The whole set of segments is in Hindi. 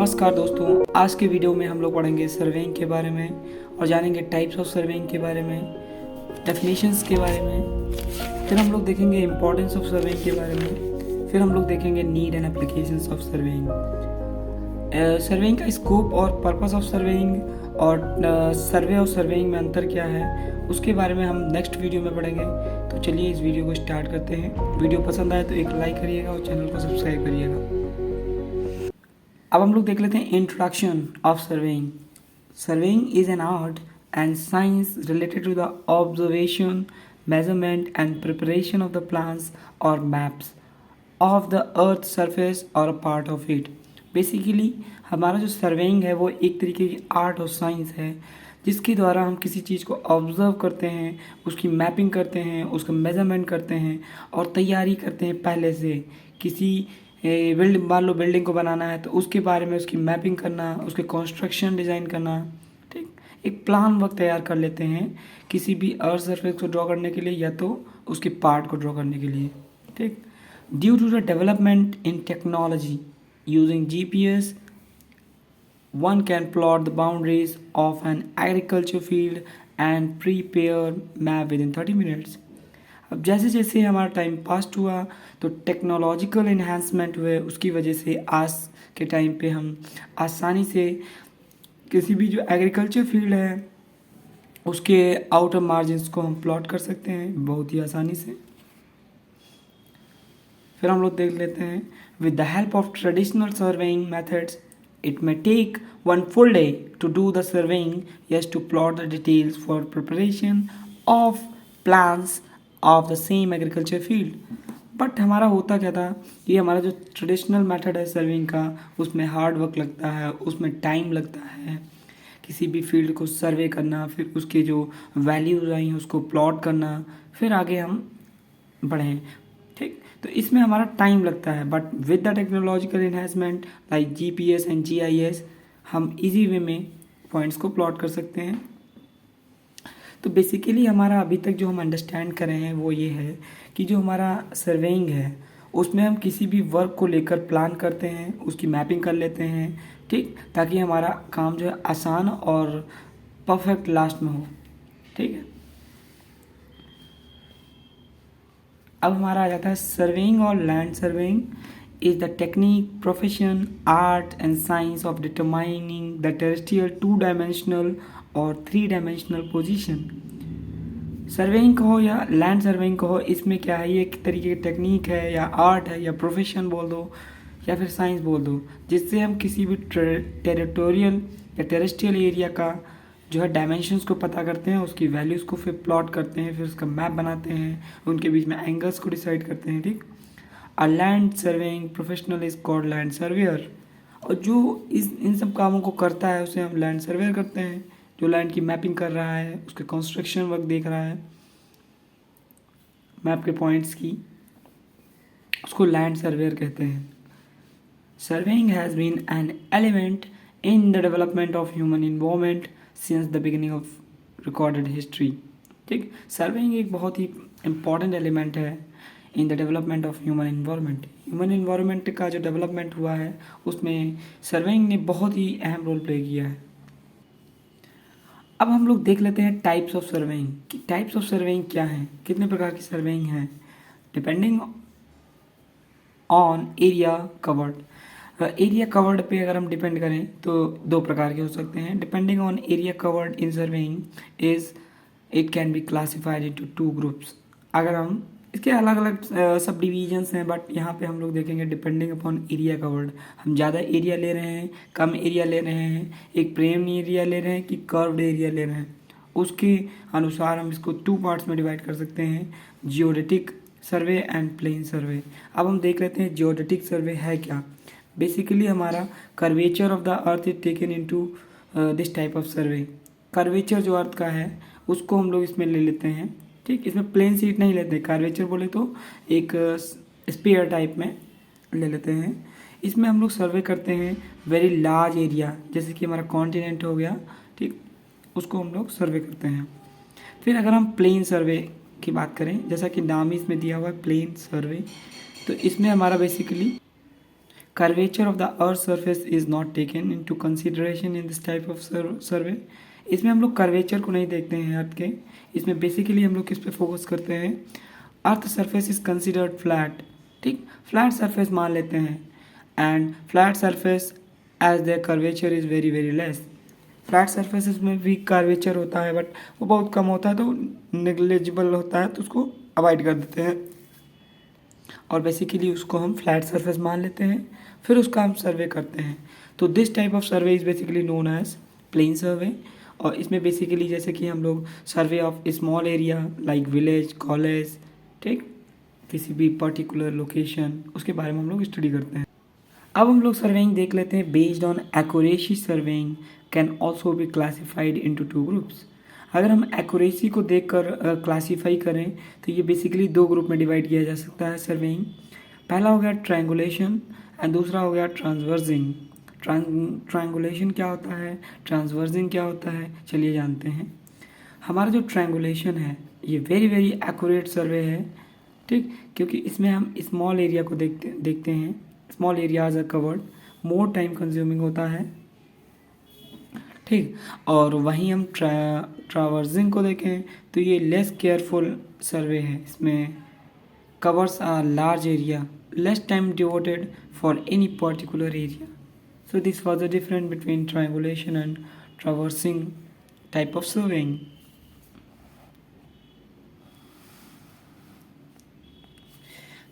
नमस्कार दोस्तों, आज के वीडियो में हम लोग पढ़ेंगे सर्वेइंग के बारे में और जानेंगे टाइप्स ऑफ सर्वेइंग के बारे में, डेफिनेशंस के बारे में। फिर हम लोग देखेंगे इम्पोर्टेंस ऑफ सर्वेइंग के बारे में। फिर हम लोग देखेंगे need and applications of surveying, surveying का स्कोप और पर्पस ऑफ सर्वेइंग और सर्वे और सर्वेइंग में अंतर क्या है, उसके बारे में हम नेक्स्ट वीडियो में पढ़ेंगे। तो चलिए इस वीडियो को स्टार्ट करते हैं। वीडियो पसंद आए तो एक लाइक करिएगा और चैनल को सब्सक्राइब करिएगा। अब हम लोग देख लेते हैं introduction of surveying. Surveying is an art and science related to the observation, measurement and preparation of the plans और maps of the earth surface और a part of it. Basically हमारा जो सर्वेइंग है वो एक तरीके की आर्ट और साइंस है जिसके द्वारा हम किसी चीज़ को ऑब्जर्व करते हैं, उसकी मैपिंग करते हैं, उसका मेजरमेंट करते हैं और तैयारी करते हैं पहले से। किसी बिल्डिंग, मान लो बिल्डिंग को बनाना है तो उसके बारे में उसकी मैपिंग करना, उसके कंस्ट्रक्शन डिज़ाइन करना, ठीक, एक प्लान वर्क तैयार कर लेते हैं किसी भी अर्थ सरफेस को ड्रॉ करने के लिए या तो उसके पार्ट को ड्रॉ करने के लिए, ठीक। Due to the development in technology using GPS, one can plot the boundaries of an agriculture field and prepare map within 30 minutes। अब जैसे जैसे हमारा टाइम पास हुआ तो टेक्नोलॉजिकल इन्हांसमेंट हुए, उसकी वजह से आज के टाइम पे हम आसानी से किसी भी जो एग्रीकल्चर फील्ड है उसके आउटर मार्जिन्स को हम प्लॉट कर सकते हैं बहुत ही आसानी से। फिर हम लोग देख लेते हैं with the help of traditional surveying methods it may take one full day to do the surveying, yes, to plot the details for preparation of plans of the same agriculture field। But हमारा होता क्या था, ये हमारा जो ट्रेडिशनल मेथड है सर्वेइंग का, उसमें हार्ड वर्क लगता है, उसमें टाइम लगता है किसी भी फील्ड को सर्वे करना, फिर उसके जो वैल्यूज आई हैं उसको प्लॉट करना, फिर आगे हम बढ़ें, ठीक। तो इसमें हमारा टाइम लगता है। But with the technological enhancement like GPS and GIS हम इजी वे में पॉइंट्स को प्लॉट कर सकते हैं। तो बेसिकली हमारा अभी तक जो हम अंडरस्टैंड कर रहे हैं वो ये है कि जो हमारा सर्वेइंग है उसमें हम किसी भी वर्क को लेकर प्लान करते हैं, उसकी मैपिंग कर लेते हैं, ठीक, ताकि हमारा काम जो है आसान और परफेक्ट लास्ट में हो, ठीक है। अब हमारा आ जाता है सर्वेइंग और land surveying is the technique, profession, art and science of determining the terrestrial 2 dimensional और 3 डायमेंशनल पोजीशन। सर्वेइंग कहो या लैंड सर्वेइंग कहो, इसमें क्या है, ये एक तरीके की टेक्निक है या आर्ट है या प्रोफेशन बोल दो या फिर साइंस बोल दो, जिससे हम किसी भी टेरिटोरियल या टेरेस्ट्रियल एरिया का जो है डायमेंशंस को पता करते हैं, उसकी वैल्यूज़ को फिर प्लॉट करते हैं, फिर उसका मैप बनाते हैं, उनके बीच में एंगल्स को डिसाइड करते हैं, ठीक। A land surveying professional is called land surveyor, और जो इन सब कामों को करता है उसे हम लैंड सर्वेयर करते हैं। जो लैंड की मैपिंग कर रहा है, उसके कंस्ट्रक्शन वर्क देख रहा है, मैप के पॉइंट्स की, उसको लैंड सर्वेयर कहते हैं। Surveying has been an element in the development of human involvement since the beginning of recorded history, ठीक। सर्वेइंग एक बहुत ही इम्पॉर्टेंट एलिमेंट है in the development of human environment. Human environment का जो डेवलपमेंट हुआ है उसमें सर्वेइंग ने बहुत ही अहम रोल प्ले किया है। अब हम लोग देख लेते हैं टाइप्स ऑफ सर्वेइंग कि टाइप्स ऑफ सर्वेइंग क्या हैं, कितने प्रकार की सर्वेइंग है। Depending on area covered, area covered पे अगर हम डिपेंड करें तो 2 प्रकार के हो सकते हैं। Depending on area covered in surveying is it can be classified into 2 groups. अगर हम इसके अलग अलग सब डिवीजन्स हैं, बट यहाँ पे हम लोग देखेंगे डिपेंडिंग अपॉन एरिया कवर्ड, हम ज़्यादा एरिया ले रहे हैं, कम एरिया ले रहे हैं, एक प्लेन एरिया ले रहे हैं कि कर्व्ड एरिया ले रहे हैं, उसके अनुसार हम इसको 2 पार्ट्स में डिवाइड कर सकते हैं, जियोडेटिक सर्वे एंड प्लेन सर्वे। अब हम देख लेते हैं जियोडेटिक सर्वे है क्या। बेसिकली हमारा curvature of the earth is taken into this type of survey. Curvature जो अर्थ का है उसको हम लोग इसमें ले लेते हैं, ठीक। इसमें प्लेन सीट नहीं लेते, कर्वेचर बोले तो एक स्पेयर टाइप में ले लेते हैं। इसमें हम लोग सर्वे करते हैं वेरी लार्ज एरिया, जैसे कि हमारा कॉन्टिनेंट हो गया, ठीक, उसको हम लोग सर्वे करते हैं। फिर अगर हम प्लेन सर्वे की बात करें, जैसा कि नाम ही इसमें दिया हुआ है प्लेन सर्वे, तो इसमें हमारा basically curvature of the earth surface is not taken into consideration in this type of survey. इसमें हम लोग कर्वेचर को नहीं देखते हैं अर्थ के, इसमें बेसिकली हम लोग किस पे फोकस करते हैं, earth surface is considered flat, ठीक, फ्लैट सरफेस मान लेते हैं, and flat surface as the curvature is very very less. Flat surfaces में भी कर्वेचर होता है बट वो बहुत कम होता है, तो नेग्लिजिबल होता है, तो उसको अवॉइड कर देते हैं और बेसिकली उसको हम फ्लैट सरफेस मान लेते हैं, फिर उसका हम सर्वे करते हैं। तो this type of survey is basically known as plane survey. और इसमें बेसिकली जैसे कि हम लोग survey of small area like village, college, ठीक, किसी भी पर्टिकुलर लोकेशन, उसके बारे में हम लोग स्टडी करते हैं। अब हम लोग सर्वेइंग देख लेते हैं। Based on accuracy surveying can also be classified into two groups. अगर हम एक्यूरेसी को देखकर क्लासीफाई करें तो ये बेसिकली दो ग्रुप में डिवाइड किया जा सकता है सर्वेइंग। पहला हो गया ट्रायंगुलेशन एंड दूसरा हो गया ट्रांसवर्जिंग। ट्रायंगुलेशन क्या होता है, ट्रांसवर्जिंग क्या होता है, चलिए जानते हैं। हमारा जो ट्रायंगुलेशन है ये वेरी वेरी एक्यूरेट सर्वे है, ठीक, क्योंकि इसमें हम स्मॉल एरिया को देखते हैं, small areas are covered, more time consuming होता है, ठीक। और वहीं हम ट्रावर्जिंग को देखें तो ये लेस केयरफुल सर्वे है, इसमें covers are large area, less time devoted for any particular area. So this was the difference between triangulation and traversing type of surveying.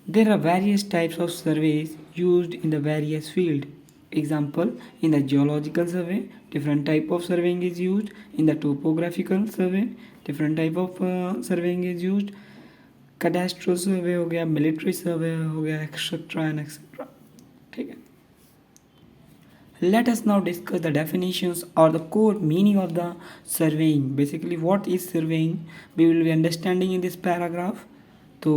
There are various types of surveys used in the various field. Example, in the geological survey, different type of surveying is used. In the topographical survey, different type of surveying is used. Cadastral survey हो गया, military survey हो गया, etc. and etc. ठीक है। Let us now discuss the definitions or the core meaning of the surveying. Basically, what is surveying? We will be understanding in this paragraph. तो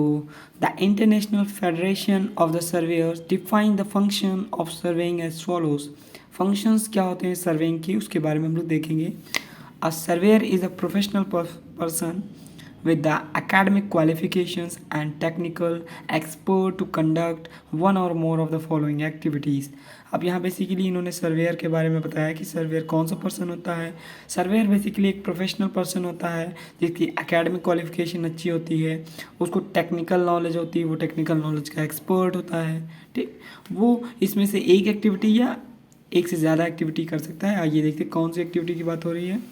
the international federation of the surveyors define the function of surveying as follows. Functions क्या होते हैं सर्वेइंग की, उसके बारे में हम लोग देखेंगे। A surveyor is a professional person with the academic qualifications and technical expert to conduct one or more of the following activities. अब यहाँ बेसिकली इन्होंने सर्वेयर के बारे में बताया कि सर्वेयर कौन सा पर्सन होता है। सर्वेयर बेसिकली एक प्रोफेशनल पर्सन होता है जिसकी एकेडमिक क्वालिफिकेशन अच्छी होती है, उसको टेक्निकल नॉलेज होती है, वो टेक्निकल नॉलेज का एक्सपर्ट होता है, ठीक। वो इसमें से एक एक्टिविटी या एक से ज़्यादा एक्टिविटी कर सकता है। आइए देखते कौन सी एक्टिविटी की बात हो रही है।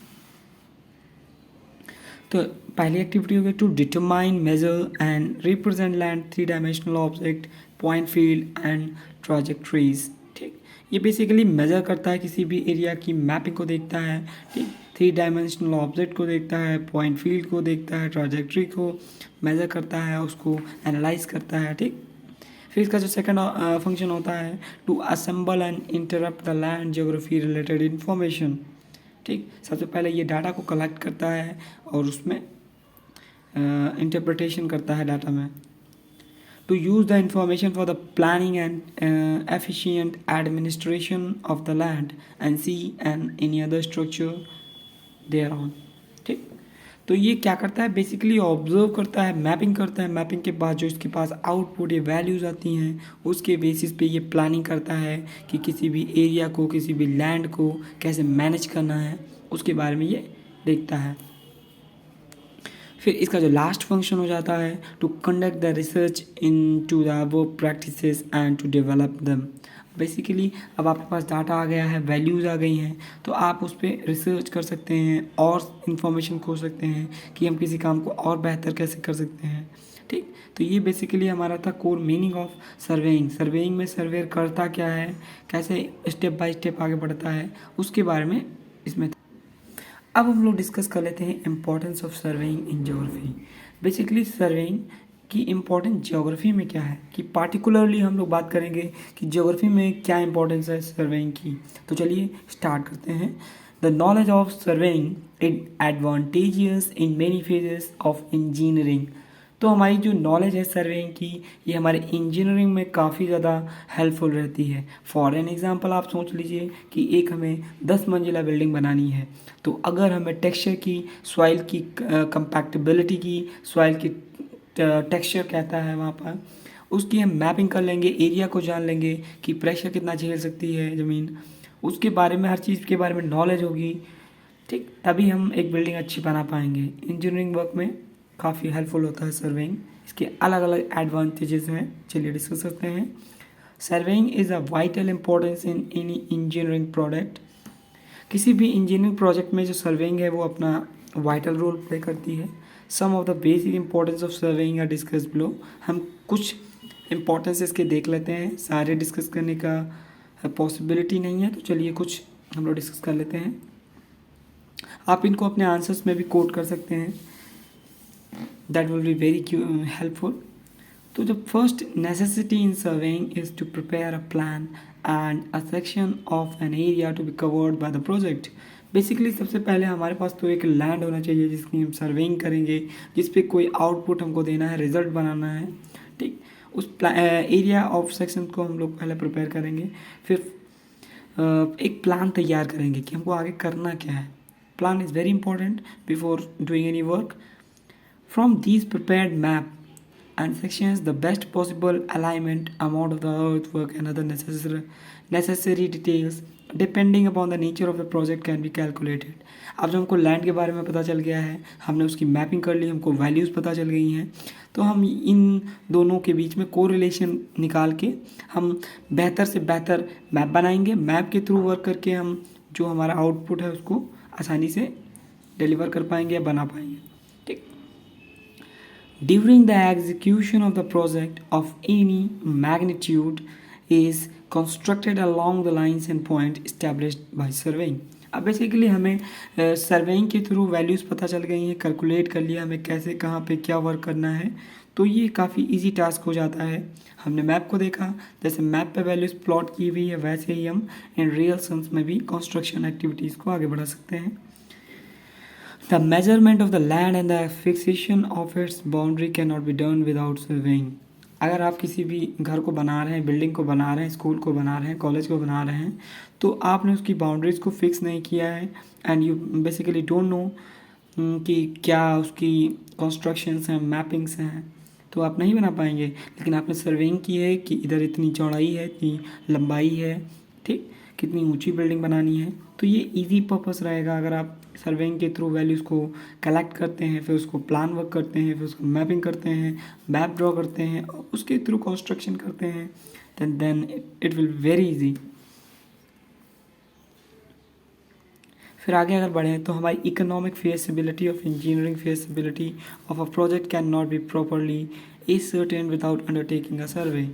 तो पहली एक्टिविटी हो गई to determine, measure and represent land three dimensional object, point field and trajectories, ठीक। ये बेसिकली मेजर करता है, किसी भी एरिया की मैपिंग को देखता है, ठीक, थ्री डायमेंशनल ऑब्जेक्ट को देखता है, पॉइंट फील्ड को देखता है, ट्रैजेक्टरी को मेजर करता है, उसको एनालाइज करता है, ठीक। फिर इसका जो सेकंड फंक्शन होता है to assemble and interpret the land geography related information, ठीक। सबसे पहले ये डाटा को कलेक्ट करता है और उसमें इंटरप्रिटेशन करता है डाटा में। To use the information for the planning and efficient administration of the land and sea and any other structure thereon, ठीक। तो ये क्या करता है बेसिकली ऑब्जर्व करता है, मैपिंग करता है, मैपिंग के बाद जो इसके पास आउटपुट या वैल्यूज़ आती हैं उसके बेसिस पे ये प्लानिंग करता है कि किसी भी एरिया को, किसी भी लैंड को कैसे मैनेज करना है, उसके बारे में ये देखता है। फिर इसका जो लास्ट फंक्शन हो जाता है to conduct the research into the above practices and to develop them. Basically अब आपके पास डाटा आ गया है, वैल्यूज़ आ गई हैं, तो आप उस पर रिसर्च कर सकते हैं और इन्फॉर्मेशन खोज सकते हैं कि हम किसी काम को और बेहतर कैसे कर सकते हैं, ठीक। तो ये बेसिकली हमारा था core meaning of surveying. Surveying में सर्वेयर करता क्या है, कैसे स्टेप बाय स्टेप आगे बढ़ता है, उसके बारे में इसमें था। अब हम लोग डिस्कस कर लेते हैं importance of surveying in geography. Basically surveying की इम्पोर्टेंस ज्योग्राफी में क्या है, कि पार्टिकुलरली हम लोग बात करेंगे कि ज्योग्राफी में क्या इंपॉर्टेंस है सर्वेइंग की। तो चलिए स्टार्ट करते हैं। The knowledge of surveying is advantageous in many phases of engineering. तो हमारी जो नॉलेज है सर्वेइंग की ये हमारे इंजीनियरिंग में काफ़ी ज़्यादा हेल्पफुल रहती है। फॉर एन एग्जांपल आप सोच लीजिए कि एक हमें 10 मंजिला बिल्डिंग बनानी है, तो अगर हमें टेक्सचर की, सॉइल की कंपैक्टिबिलिटी की, सॉइल की टेक्सचर कहता है वहाँ पर, उसकी हम मैपिंग कर लेंगे, एरिया को जान लेंगे कि प्रेशर कितना झेल सकती है ज़मीन, उसके बारे में हर चीज़ के बारे में नॉलेज होगी, ठीक, तभी हम एक बिल्डिंग अच्छी बना पाएंगे। इंजीनियरिंग वर्क में काफ़ी हेल्पफुल होता है सर्वेइंग। इसके अलग अलग एडवांटेजेस हैं, चलिए डिस्कस करते हैं। Surveying is a vital importance in any engineering product. किसी भी इंजीनियरिंग प्रोजेक्ट में जो सर्वेइंग है वो अपना वाइटल रोल प्ले करती है। Some of the basic importance of surveying are discuss below. हम कुछ इंपॉर्टेंस इसके देख लेते हैं, सारे डिस्कस करने का पॉसिबिलिटी नहीं है, तो चलिए कुछ हम लोग डिस्कस कर लेते हैं। आप इनको अपने आंसर्स में भी कोट कर सकते हैं, that will be very helpful. तो the first necessity in surveying is to prepare a plan and a section of an area to be covered by the project. Basically सबसे पहले हमारे पास तो एक लैंड होना चाहिए जिसकी हम सर्वेइंग करेंगे, जिस पे कोई आउटपुट हमको देना है, रिजल्ट बनाना है, ठीक। उस एरिया ऑफ सेक्शन को हम लोग पहले प्रिपेयर करेंगे, फिर एक प्लान तैयार करेंगे कि हमको आगे करना क्या है। Plan is very important before doing any work. From these prepared map and sections, the best possible alignment, amount of the earthwork and other necessary details depending upon the nature of the project can be calculated। अब जब हमको लैंड के बारे में पता चल गया है, हमने उसकी मैपिंग कर ली, हमको वैल्यूज़ पता चल गई हैं, तो हम इन दोनों के बीच में कोरिलेशन निकाल के हम बेहतर से बेहतर मैप बनाएंगे। मैप के थ्रू वर्क करके हम जो हमारा आउटपुट है उसको आसानी से डिलीवर कर पाएंगे या बना पाएंगे, ठीक। During the execution of the project of any magnitude is constructed along the lines and points established by surveying। अब बेसिकली हमें सर्वेइंग के थ्रू वैल्यूज़ पता चल गई हैं, कैलकुलेट कर लिया हमें कैसे कहाँ पे क्या वर्क करना है, तो ये काफ़ी इजी टास्क हो जाता है। हमने मैप को देखा, जैसे मैप पे वैल्यूज़ प्लॉट की हुई है वैसे ही हम इन रियल सेंस में भी कंस्ट्रक्शन एक्टिविटीज़ को आगे बढ़ा सकते हैं। The measurement of the land and the fixation of its boundary cannot be done without surveying। अगर आप किसी भी घर को बना रहे हैं, बिल्डिंग को बना रहे हैं, स्कूल को बना रहे हैं, कॉलेज को बना रहे हैं, तो आपने उसकी बाउंड्रीज़ को फिक्स नहीं किया है and you basically don't know कि क्या उसकी कंस्ट्रक्शंस हैं, मैपिंग्स हैं, तो आप नहीं बना पाएंगे। लेकिन आपने सर्वेइंग की है कि इधर इतनी चौड़ाई है, इतनी लंबाई है, ठीक, कितनी ऊंची बिल्डिंग बनानी है, तो ये इजी पर्पस रहेगा। अगर आप सर्वेइंग के थ्रू वैल्यूज़ को कलेक्ट करते हैं, फिर उसको प्लान वर्क करते हैं, फिर उसको मैपिंग करते हैं, मैप ड्रॉ करते हैं, उसके थ्रू कंस्ट्रक्शन करते हैं, then it will very easy. फिर आगे अगर बढ़ें तो हमारी economic feasibility of engineering feasibility of a project can not be properly ascertained without undertaking a survey.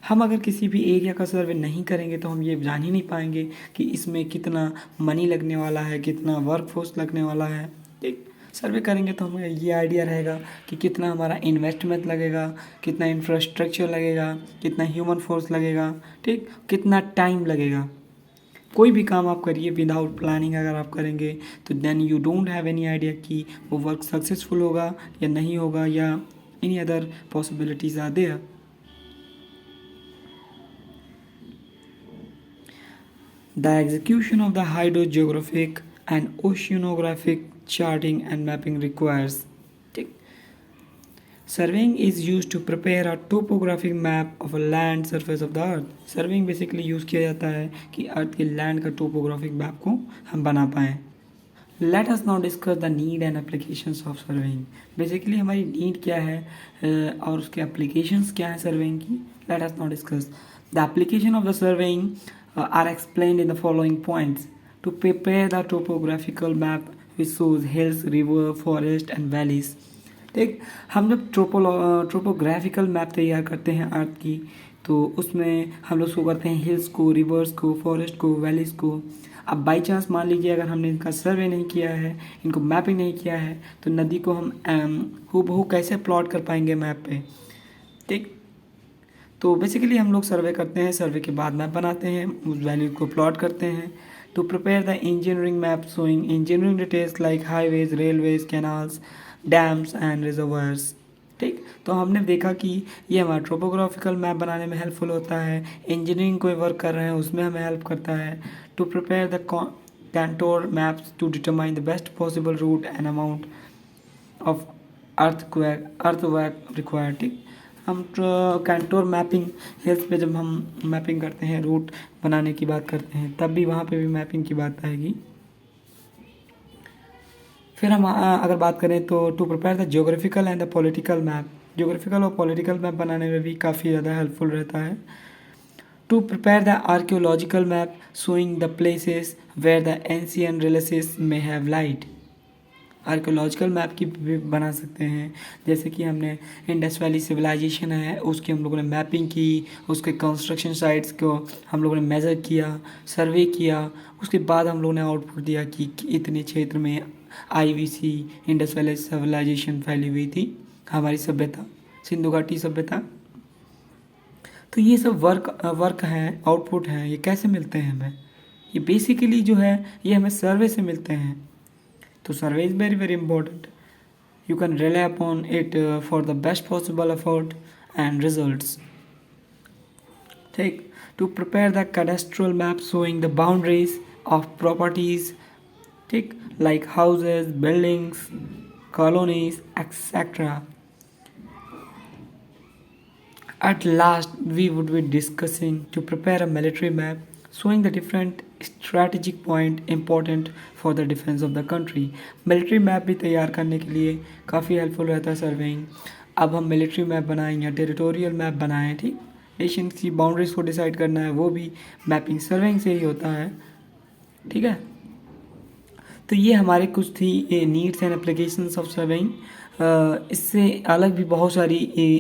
हम अगर किसी भी एरिया का सर्वे नहीं करेंगे तो हम ये जान ही नहीं पाएंगे कि इसमें कितना मनी लगने वाला है, कितना वर्कफोर्स लगने वाला है, ठीक। सर्वे करेंगे तो हमें ये आइडिया रहेगा कि कितना हमारा इन्वेस्टमेंट लगेगा, कितना इंफ्रास्ट्रक्चर लगेगा, कितना ह्यूमन फोर्स लगेगा, ठीक, कितना टाइम लगेगा। कोई भी काम आप करिए विदाउट प्लानिंग अगर आप करेंगे तो then you don't have any idea कि वो वर्क सक्सेसफुल होगा या नहीं होगा, या any other possibilities are there। The execution of the hydrogeographic and oceanographic charting and mapping requires, ठीक, surveying is used to prepare a topographic map of a land surface of the earth। Surveying basically use किया जाता है कि अर्थ के लैंड का टोपोग्राफिक मैप को हम बना पाएँ। Let us now discuss the need and applications of surveying. Basically हमारी नीड क्या है और उसके एप्लीकेशंस क्या है सर्वेइंग की। Let us now discuss the application of the surveying are explained in the following points. To prepare the topographical map which shows hills, river, forest and valleys, ठीक। हम जब टोपोग्राफिकल मैप तैयार करते हैं अर्थ की, तो उसमें हम लोग शो करते हैं हिल्स को, रिवर्स को, फॉरेस्ट को, वैलीज को। अब बाई चांस मान लीजिए अगर हमने इनका सर्वे नहीं किया है, इनको मैपिंग नहीं किया है, तो नदी को हम हूबहू कैसे प्लॉट कर पाएंगे मैप पे, ठीक। तो बेसिकली हम लोग सर्वे करते हैं, सर्वे के बाद मैप बनाते हैं, उस वैल्यू को प्लॉट करते हैं। To prepare the engineering map showing engineering details like highways, railways, canals, dams and reservoirs, ठीक। तो हमने देखा कि ये हमारा ट्रोपोग्राफिकल मैप बनाने में हेल्पफुल होता है। इंजीनियरिंग कोई वर्क कर रहे हैं उसमें हमें हेल्प करता है। To prepare the contour maps to determine the best possible route and amount of earthwork required, ठीक। हम कंटूर मैपिंग हिल्स पे जब हम मैपिंग करते हैं, रूट बनाने की बात करते हैं, तब भी वहाँ पे भी मैपिंग की बात आएगी। फिर हम अगर बात करें तो to prepare the geographical and the political map, geographical और पॉलिटिकल मैप बनाने में भी काफ़ी ज़्यादा हेल्पफुल रहता है। To prepare the archaeological map showing the places where the ancient relics may have light, archaeological map की भी बना सकते हैं। जैसे कि हमने इंडस वैली सिविलाइजेशन है, उसकी हम लोगों ने मैपिंग की, उसके कंस्ट्रक्शन साइट्स को हम लोगों ने मेज़र किया, सर्वे किया, उसके बाद हम लोगों ने आउटपुट दिया कि इतने क्षेत्र में आईवीसी इंडस वैली सिविलाइजेशन फैली हुई थी, हमारी सभ्यता सिंधु घाटी सभ्यता। तो ये सब वर्क हैं, आउटपुट हैं, ये कैसे मिलते हैं हमें? ये बेसिकली जो है ये हमें सर्वे से मिलते हैं। तो survey is very very important, you can rely upon it for the best possible effort and results. ठीक, to prepare the cadastral map showing the boundaries of properties, ठीक, like houses, buildings, colonies, etc. At last we would be discussing to prepare a military map showing the different strategic point important for the defense of the country. Military map भी तैयार करने के लिए काफ़ी हेल्पफुल रहता है सर्वेइंग। अब हम मिलिट्री मैप बनाएं या टेरिटोरियल मैप बनाएं, ठीक, नेशन की बाउंड्रीज को डिसाइड करना है, वो भी मैपिंग सर्वेइंग से ही होता है। ठीक है, तो ये हमारे कुछ थी ये needs and applications of surveying. इससे अलग भी बहुत सारी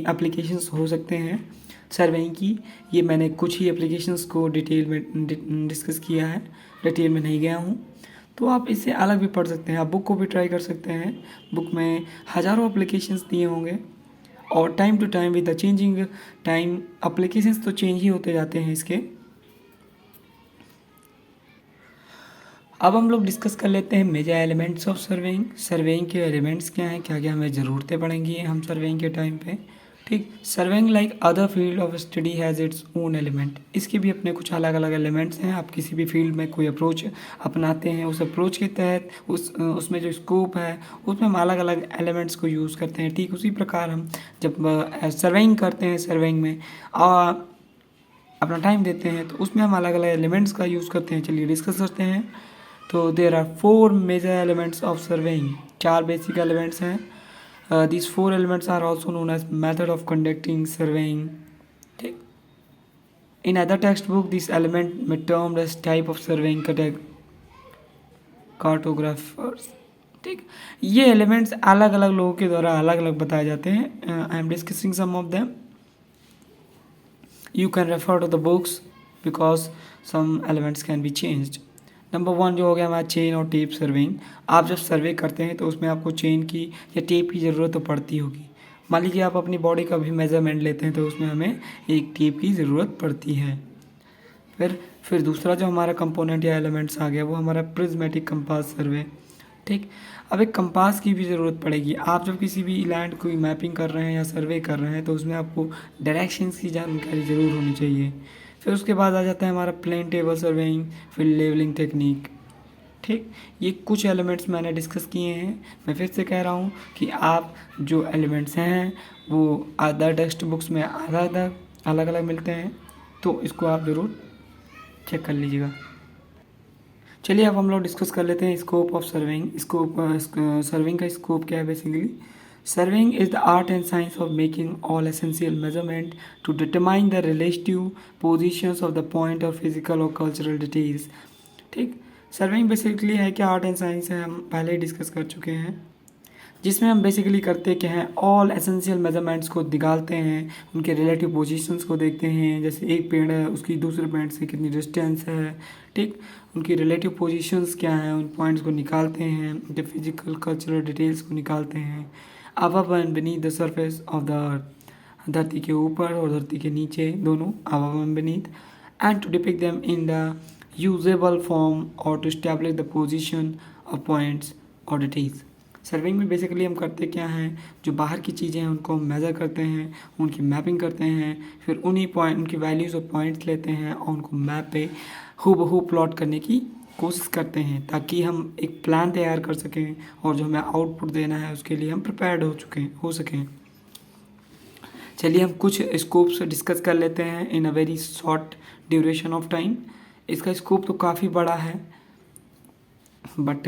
एप्लीकेशंस हो सकते हैं सर्वेइंग की। ये मैंने कुछ ही एप्लीकेशंस को डिटेल में डिस्कस किया है, डिटेल में नहीं गया हूँ। तो आप इससे अलग भी पढ़ सकते हैं, आप बुक को भी ट्राई कर सकते हैं। बुक में हज़ारों एप्लीकेशंस दिए होंगे और time to time with the changing time applications तो चेंज ही होते जाते हैं इसके। अब हम लोग डिस्कस कर लेते हैं major elements of surveying. Surveying के एलिमेंट्स क्या हैं, क्या क्या हमें ज़रूरतें पड़ेंगी हम सर्वेइंग के टाइम पे। ठीक, surveying like other field of study has its own element, इसके भी अपने कुछ अलग अलग एलिमेंट्स हैं। आप किसी भी फील्ड में कोई अप्रोच अपनाते हैं, उस अप्रोच के तहत उसमें जो स्कोप है उसमें हम अलग अलग एलिमेंट्स को यूज़ करते हैं। ठीक उसी प्रकार हम जब सर्वेइंग करते हैं, सर्वेइंग में अपना टाइम देते हैं तो उसमें हम अलग अलग एलिमेंट्स का यूज़ करते हैं। चलिए डिस्कस करते हैं। तो there are 4 major elements of surveying, 4 basic elements हैं। These 4 elements are also known as method of conducting surveying. ठीक, in other textbook this element may termed as type of surveying cartographers. ठीक, ये एलिमेंट्स अलग अलग लोगों के द्वारा अलग अलग बताए जाते हैं। I am discussing some of them, you can refer to the books because some elements can be changed. Number 1 जो हो गया हमारा चेन और टेप सर्वेइंग। आप जब सर्वे करते हैं तो उसमें आपको चेन की या टेप की ज़रूरत तो पड़ती होगी। मान लीजिए आप अपनी बॉडी का भी मेजरमेंट लेते हैं तो उसमें हमें एक टेप की ज़रूरत पड़ती है। फिर दूसरा जो हमारा कंपोनेंट या एलिमेंट्स आ गया वो हमारा प्रिज्मेटिक कंपास सर्वे। ठीक, अब एक कंपास की भी ज़रूरत पड़ेगी। आप जब किसी भी लैंड को मैपिंग कर रहे हैं या सर्वे कर रहे हैं तो उसमें आपको डायरेक्शंस की जानकारी ज़रूर होनी चाहिए। फिर उसके बाद आ जाता है हमारा प्लेन टेबल सर्वेइंग, फिर लेवलिंग टेक्निक। ठीक, ये कुछ एलिमेंट्स मैंने डिस्कस किए हैं। मैं फिर से कह रहा हूँ कि आप जो एलिमेंट्स हैं वो अदर टेक्स्ट बुक्स में अलग अलग मिलते हैं, तो इसको आप ज़रूर चेक कर लीजिएगा। चलिए अब हम लोग डिस्कस कर लेते हैं स्कोप ऑफ सर्वेइंग। सर्वेइंग का स्कोप क्या है basically? Surveying is the art and science of making all essential measurement to determine the relative positions of the point of physical और कल्चरल डिटेल्स। ठीक, सर्वेइंग बेसिकली है क्या? आर्ट एंड साइंस है, हम पहले ही डिस्कस कर चुके हैं, जिसमें हम बेसिकली करते क्या हैं, ऑल एसेंशियल मेजरमेंट्स को निकालते हैं, उनके रिलेटिव पोजीशंस को देखते हैं। जैसे एक पेड़ है उसकी दूसरे पेड़ से कितनी डिस्टेंस है, ठीक, उनकी रिलेटिव पोजीशंस क्या हैं, उन पॉइंट्स को निकालते हैं, उनके फिजिकल कल्चरल डिटेल्स को निकालते हैं। Above and beneath the surface of the earth, धरती के ऊपर और धरती के नीचे दोनों, above and beneath, and to depict them in the usable form और to establish the position of points और डिटेल्स। सर्वेइंग में बेसिकली हम करते क्या हैं, जो बाहर की चीज़ें हैं उनको हम मेज़र करते हैं, उनकी मैपिंग करते हैं, फिर उन्हीं पॉइंट उनकी वैल्यूज़ और पॉइंट्स लेते हैं और उनको मैप पे हूबहू प्लॉट करने की कोशिश करते हैं, ताकि हम एक प्लान तैयार कर सकें और जो हमें आउटपुट देना है उसके लिए हम प्रिपेयर्ड हो सकें। चलिए हम कुछ स्कोप्स डिस्कस कर लेते हैं in a very short duration of time. इसका स्कोप तो काफ़ी बड़ा है, but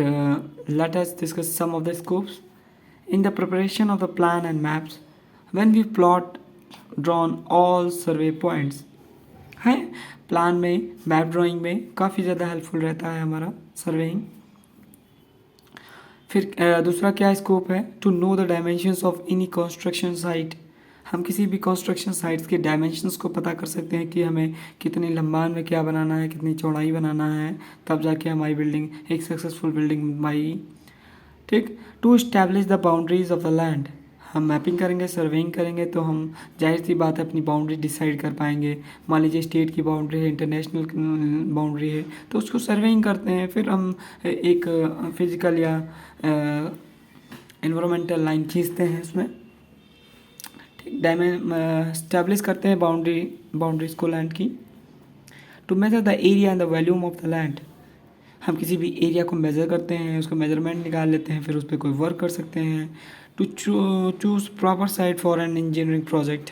let us discuss some of the scopes. In the preparation of the plan and maps, when we plot drawn all survey points, है प्लान में, मैप ड्राइंग में काफ़ी ज़्यादा हेल्पफुल रहता है हमारा सर्वेइंग। फिर दूसरा क्या स्कोप है, to know the dimensions of any construction site. हम किसी भी कंस्ट्रक्शन साइट्स के डायमेंशंस को पता कर सकते हैं कि हमें कितनी लंबाई में क्या बनाना है, कितनी चौड़ाई बनाना है, तब जाके हमारी बिल्डिंग एक सक्सेसफुल बिल्डिंग बन पाएगी। ठीक। To establish the boundaries of the land, हम मैपिंग करेंगे, सर्वेइंग करेंगे तो हम जाहिर सी बात है अपनी बाउंड्री डिसाइड कर पाएंगे। मान लीजिए स्टेट की बाउंड्री है, इंटरनेशनल बाउंड्री है, तो उसको सर्वेइंग करते हैं, फिर हम एक फिजिकल या एनवायरमेंटल लाइन खींचते हैं उसमें। ठीक। स्टैब्लिश करते हैं बाउंड्रीज को लैंड की। To measure the area and the volume of the land, हम किसी भी एरिया को मेज़र करते हैं, उसका मेजरमेंट निकाल लेते हैं, फिर उस पर कोई वर्क कर सकते हैं। To choose proper site for an engineering project,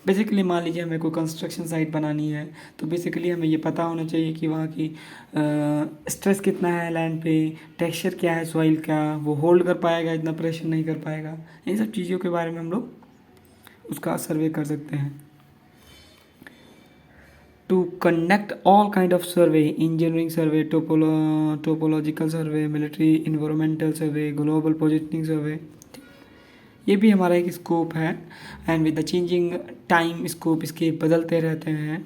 basically मान लीजिए हमें कोई कंस्ट्रक्शन साइट बनानी है, तो बेसिकली हमें ये पता होना चाहिए कि वहाँ की स्ट्रेस कितना है लैंड पे, टेक्सचर क्या है सॉइल का, वो होल्ड कर पाएगा, इतना प्रेशर नहीं कर पाएगा। इन सब चीज़ों के बारे में हम लोग उसका सर्वे कर सकते हैं। To conduct all kind of survey, engineering survey, topological survey, military environmental survey, global positioning survey, ये भी हमारा एक स्कोप है। And with the changing time scope इसके बदलते रहते हैं।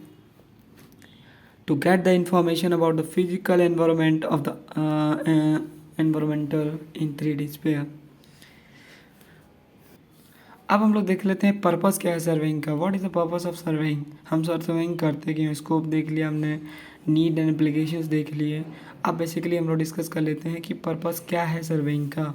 To get the information about the physical environment of the environmental in 3D sphere. अब हम लोग देख लेते हैं पर्पस क्या है सर्वेइंग का। What is the purpose of surveying. हम सर्वेइंग करते हैं कि स्कोप देख लिया हमने, नीड एंड एप्लीकेशंस देख लिए। अब बेसिकली हम लोग डिस्कस कर लेते हैं कि पर्पस क्या है सर्वेइंग का।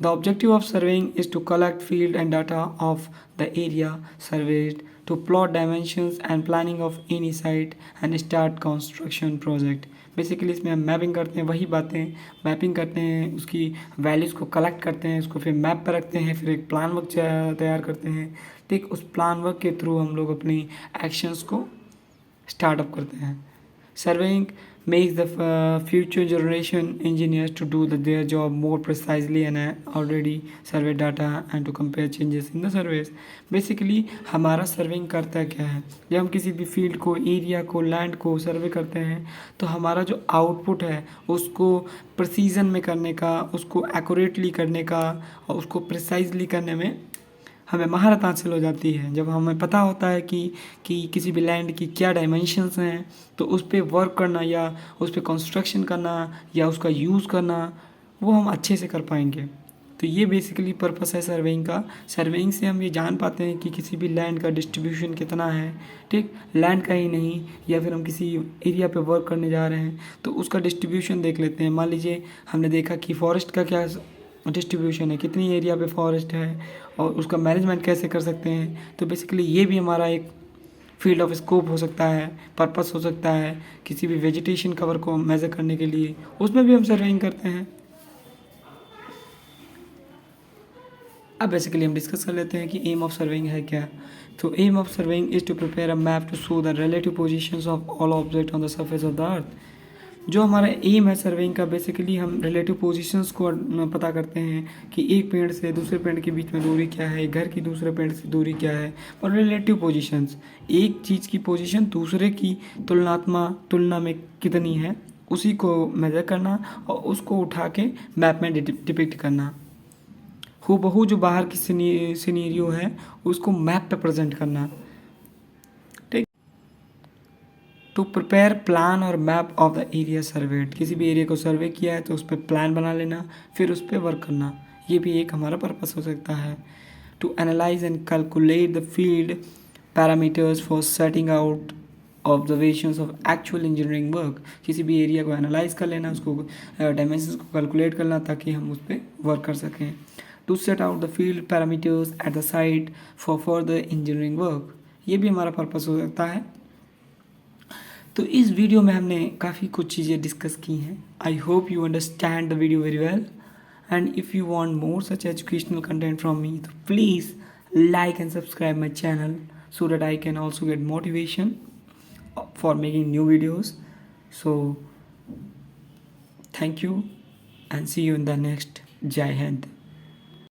The objective of surveying is to collect field and data of the area surveyed, to plot dimensions and planning of any site and start construction project. Basically इसमें हम मैपिंग करते हैं, वही बातें मैपिंग करते हैं, उसकी वैल्यूज़ को कलेक्ट करते हैं, उसको फिर मैप पर रखते हैं, फिर एक प्लान वर्क तैयार करते हैं। ठीक। उस प्लान वर्क के थ्रू हम लोग अपनी एक्शंस को स्टार्टअप करते हैं। Surveying makes the future generation engineers to do their job more precisely and already survey data and to compare changes in the surveys. Basically हमारा सर्वेइंग करता क्या है, जब हम किसी भी फील्ड को, एरिया को, लैंड को सर्वे करते हैं तो हमारा जो आउटपुट है उसको प्रिसीजन में करने का, उसको एक्यूरेटली करने का और उसको प्रिसाइजली करने में हमें महारत हासिल हो जाती है। जब हमें पता होता है कि किसी भी लैंड की क्या डायमेंशंस हैं, तो उस पर वर्क करना या उस पर कंस्ट्रक्शन करना या उसका यूज़ करना वो हम अच्छे से कर पाएंगे। तो ये बेसिकली पर्पस है सर्वेइंग का। सर्वेइंग से हम ये जान पाते हैं कि किसी भी लैंड का डिस्ट्रीब्यूशन कितना है। ठीक। लैंड का ही नहीं, या फिर हम किसी एरिया पे वर्क करने जा रहे हैं तो उसका डिस्ट्रीब्यूशन देख लेते हैं। मान लीजिए हमने देखा कि फॉरेस्ट का क्या डिस्ट्रीब्यूशन है, कितनी एरिया पे फॉरेस्ट है और उसका मैनेजमेंट कैसे कर सकते हैं। तो बेसिकली ये भी हमारा एक फील्ड ऑफ स्कोप हो सकता है, पर्पस हो सकता है किसी भी वेजिटेशन कवर को मेज़र करने के लिए, उसमें भी हम सर्वेइंग करते हैं। अब बेसिकली हम डिस्कस कर लेते हैं कि एम ऑफ सर्वेइंग है क्या। तो aim of surveying is to prepare a map to show the relative positions of all object on the surface of the earth. जो हमारा एम है सर्वेइंग का, बेसिकली हम रिलेटिव पोजीशंस को पता करते हैं कि एक पेड़ से दूसरे पेड़ के बीच में दूरी क्या है, घर की दूसरे पेड़ से दूरी क्या है। और रिलेटिव पोजीशंस, एक चीज़ की पोजीशन दूसरे की तुलना में कितनी है, उसी को मेजर करना और उसको उठा के मैप में डिपिक्ट करना। हूबहू जो बाहर की सिनेरियो है उसको मैप पे प्रेजेंट करना। टू प्रिपेयर प्लान और map of the area served, किसी भी एरिया को सर्वे किया है तो उस पर प्लान बना लेना, फिर उस पर वर्क करना, ये भी एक हमारा पर्पस हो सकता है। To analyse and calculate the field parameters for setting out observations of actual engineering work, किसी भी एरिया को एनालाइज कर लेना, उसको डायमेंशंस को कैलकुलेट करना ताकि हम उस पर वर्क कर सकें। To set out the field parameters at the site for further engineering work, ये भी हमारा पर्पस हो सकता है। तो इस वीडियो में हमने काफ़ी कुछ चीज़ें डिस्कस की हैं। I hope you understand the video very well, and if you want more such educational content from me तो please like and subscribe my channel so that I can also get motivation for making new videos. So thank you and see you in the next. Jai Hind.